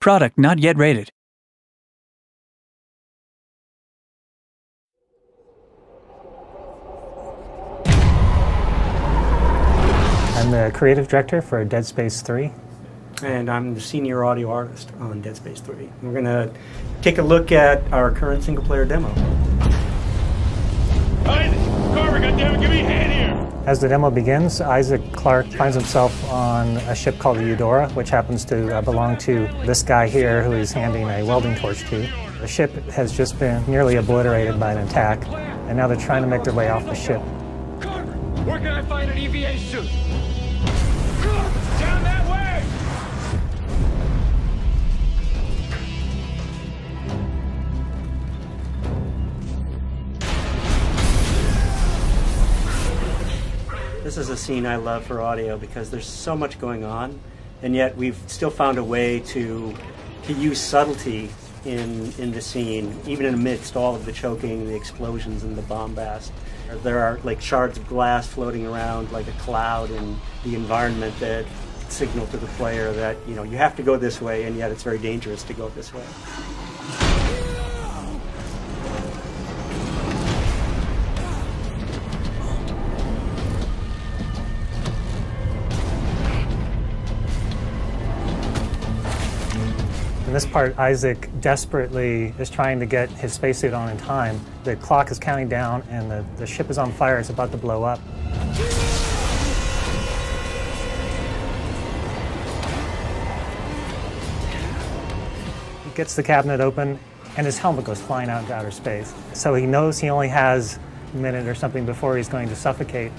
Product not yet rated. I'm the creative director for Dead Space 3. And I'm the senior audio artist on Dead Space 3. We're going to take a look at our current single-player demo. Isaac Clarke, goddammit, give me a hand here! As the demo begins, Isaac Clarke finds himself on a ship called the Eudora, which happens to belong to this guy here who he's handing a welding torch to. The ship has just been nearly obliterated by an attack, and now they're trying to make their way off the ship. Carver, where can I find an EVA suit? Down that way! This is a scene I love for audio because there's so much going on, and yet we've still found a way to use subtlety in the scene, even amidst all of the choking, the explosions, and the bombast. There are like shards of glass floating around like a cloud in the environment that signal to the player that, you know, you have to go this way, and yet it's very dangerous to go this way. In this part, Isaac desperately is trying to get his spacesuit on in time. The clock is counting down and the ship is on fire. It's about to blow up. He gets the cabinet open and his helmet goes flying out into outer space. So he knows he only has a minute or something before he's going to suffocate.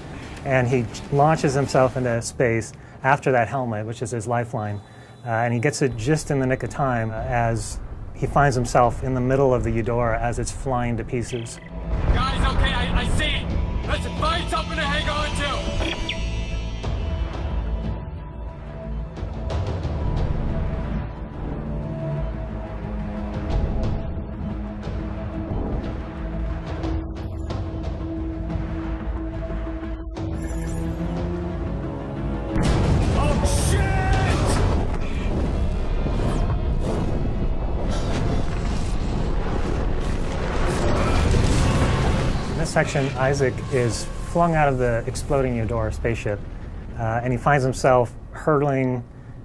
And he launches himself into space after that helmet, which is his lifeline. And he gets it just in the nick of time as he finds himself in the middle of the Eudora as it's flying to pieces. Guys, okay, I see it. Let's find something to hang on to. In this section, Isaac is flung out of the exploding Eudora spaceship, and he finds himself hurtling,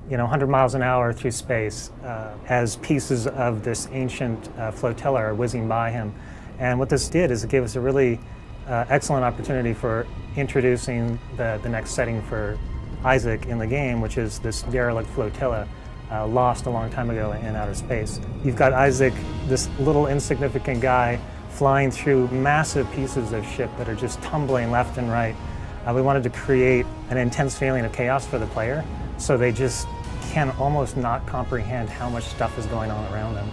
100 miles an hour through space as pieces of this ancient flotilla are whizzing by him. And what this did is it gave us a really excellent opportunity for introducing the next setting for Isaac in the game, which is this derelict flotilla lost a long time ago in outer space. You've got Isaac, this little insignificant guy, flying through massive pieces of ship that are just tumbling left and right. We wanted to create an intense feeling of chaos for the player, so they just can almost not comprehend how much stuff is going on around them.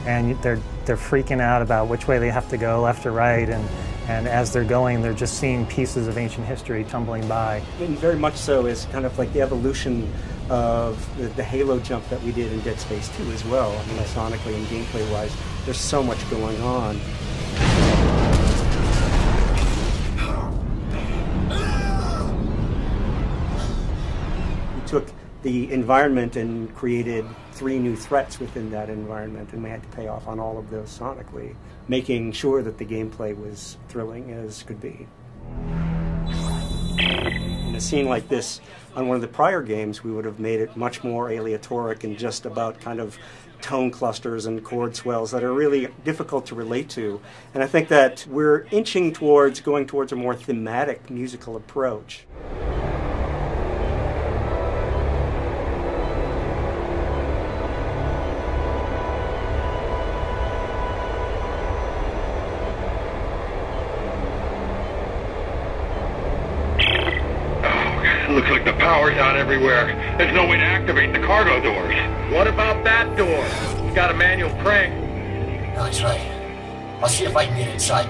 And they're freaking out about which way they have to go, left or right, and as they're going, they're just seeing pieces of ancient history tumbling by. And very much so is kind of like the evolution of the Halo jump that we did in Dead Space 2 as well. I mean, sonically and gameplay-wise, there's so much going on. We took the environment and created 3 new threats within that environment, and we had to pay off on all of those sonically, making sure that the gameplay was thrilling as could be. In a scene like this, on one of the prior games, we would have made it much more aleatoric and just about kind of tone clusters and chord swells that are really difficult to relate to. And I think that we're inching towards going towards a more thematic musical approach. Looks like the power's out everywhere. There's no way to activate the cargo doors. What about that door? It's got a manual crank. No, he's right. I'll see if I can get inside.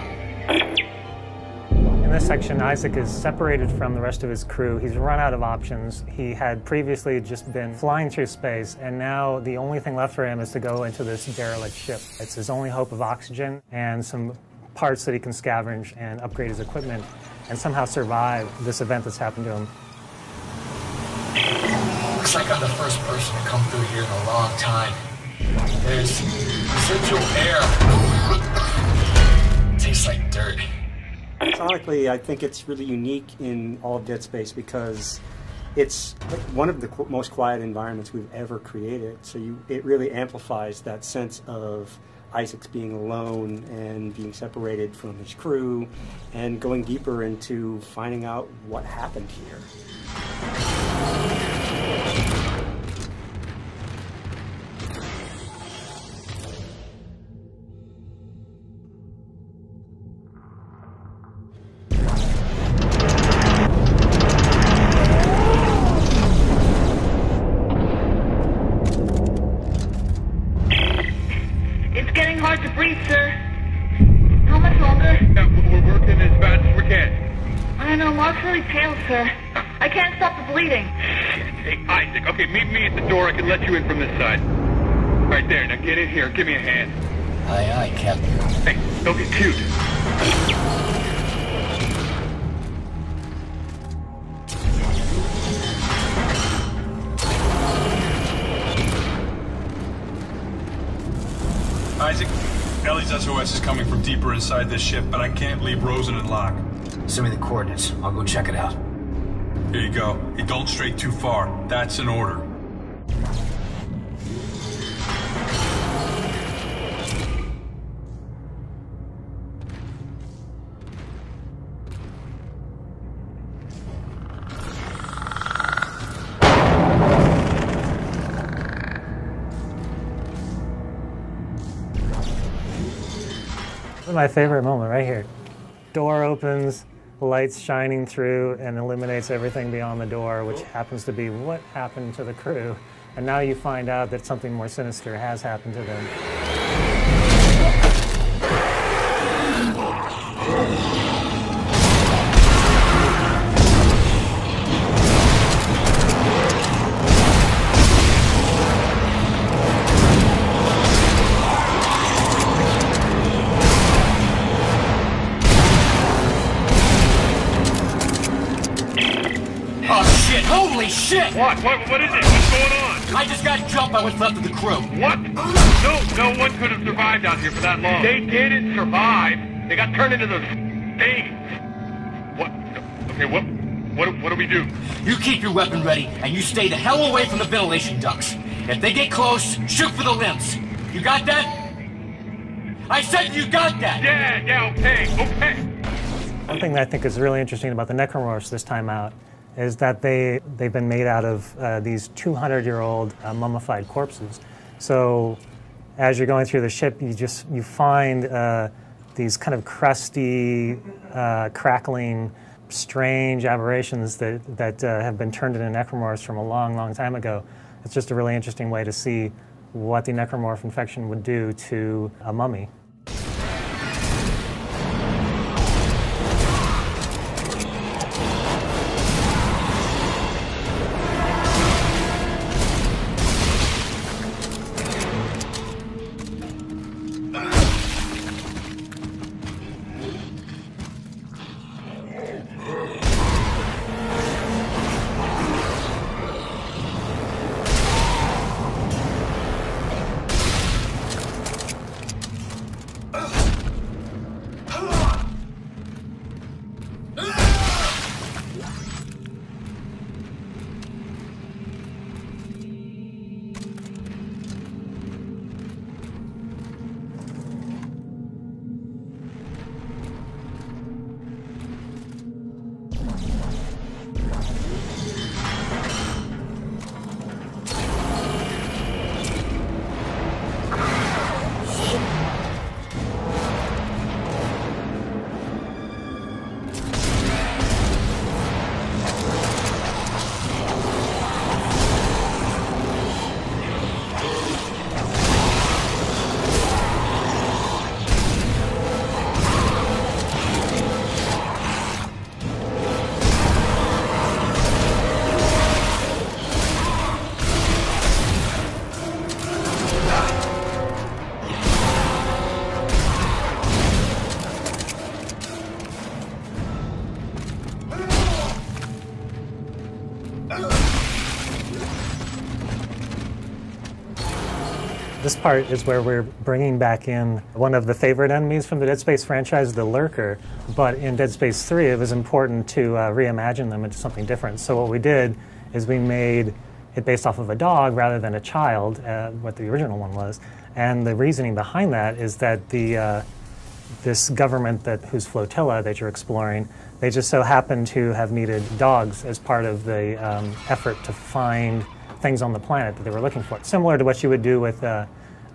In this section, Isaac is separated from the rest of his crew. He's run out of options. He had previously just been flying through space, and now the only thing left for him is to go into this derelict ship. It's his only hope of oxygen and some parts that he can scavenge and upgrade his equipment and somehow survive this event that's happened to him. Looks like I'm the first person to come through here in a long time. There's residual air. Tastes like dirt. Sonically, I think it's really unique in all of Dead Space because it's one of the most quiet environments we've ever created. So it really amplifies that sense of Isaac's being alone and being separated from his crew and going deeper into finding out what happened here. Hard to breathe, sir. How much longer? Yeah, we're working as fast as we can. I don't know, Mark's really pale, sir. I can't stop the bleeding. Shit. Hey, Isaac, okay, meet me at the door. I can let you in from this side. Right there, now get in here. Give me a hand. Aye, aye, Captain. Hey, don't get cute. Isaac, Ellie's SOS is coming from deeper inside this ship, but I can't leave Rosen and Locke. Send me the coordinates. I'll go check it out. Here you go. Hey, don't stray too far. That's an order. This is my favorite moment right here. Door opens, lights shining through, and eliminates everything beyond the door, which happens to be what happened to the crew. And now you find out that something more sinister has happened to them. Holy shit! What? What is it? What's going on? I just got jumped by what's left of the crew. What? No one could have survived out here for that long. They didn't survive. They got turned into those things. What? Okay, what do we do? You keep your weapon ready, and you stay the hell away from the ventilation ducts. If they get close, shoot for the limbs. You got that? I said you got that! Yeah, okay. One thing that I think is really interesting about the Necromorphs this time out is that they've been made out of these 200-year-old mummified corpses. So as you're going through the ship, you find these kind of crusty, crackling, strange aberrations that have been turned into necromorphs from a long, long time ago. It's just a really interesting way to see what the necromorph infection would do to a mummy. This part is where we're bringing back in one of the favorite enemies from the Dead Space franchise, the Lurker. But in Dead Space 3, it was important to reimagine them into something different. So what we did is we made it based off of a dog rather than a child, what the original one was. And the reasoning behind that is that this government whose flotilla that you're exploring, they just so happen to have needed dogs as part of the effort to find things on the planet that they were looking for. Similar to what you would do with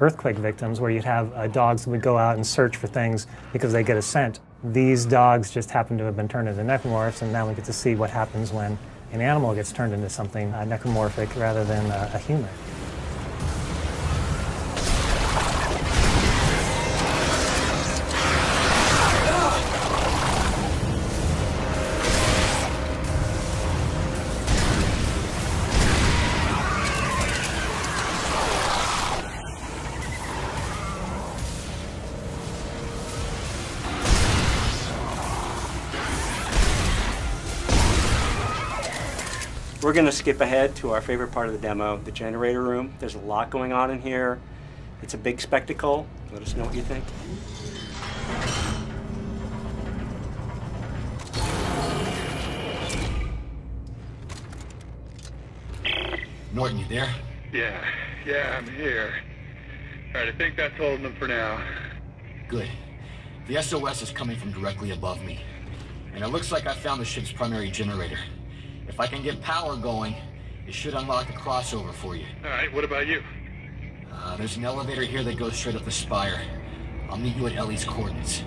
earthquake victims, where you'd have dogs that would go out and search for things because they get a scent. These dogs just happen to have been turned into necromorphs, and now we get to see what happens when an animal gets turned into something necromorphic rather than a human. We're going to skip ahead to our favorite part of the demo, the generator room. There's a lot going on in here. It's a big spectacle. Let us know what you think. Norton, you there? Yeah, I'm here. All right, I think that's holding them for now. Good. The SOS is coming from directly above me. And it looks like I found the ship's primary generator. If I can get power going, it should unlock the crossover for you. All right, what about you? There's an elevator here that goes straight up the spire. I'll meet you at Ellie's coordinates.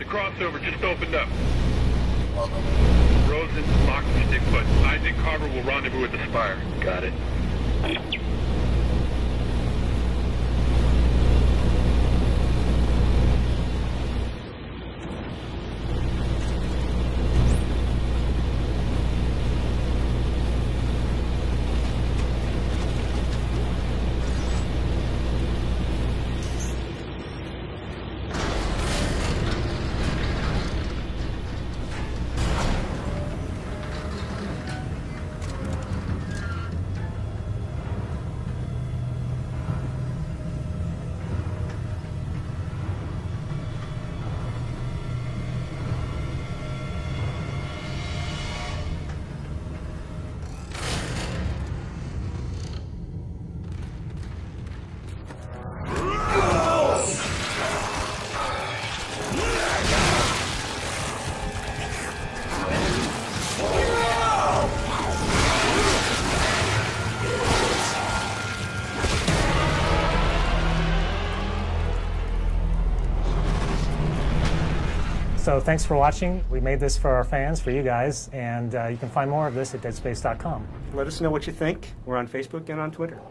The crossover just opened up. Welcome. Rosen, Locke, and Stickfoot. Isaac Carver will rendezvous at the Spire. Got it. So thanks for watching. We made this for our fans, for you guys, and you can find more of this at deadspace.com. Let us know what you think. We're on Facebook and on Twitter.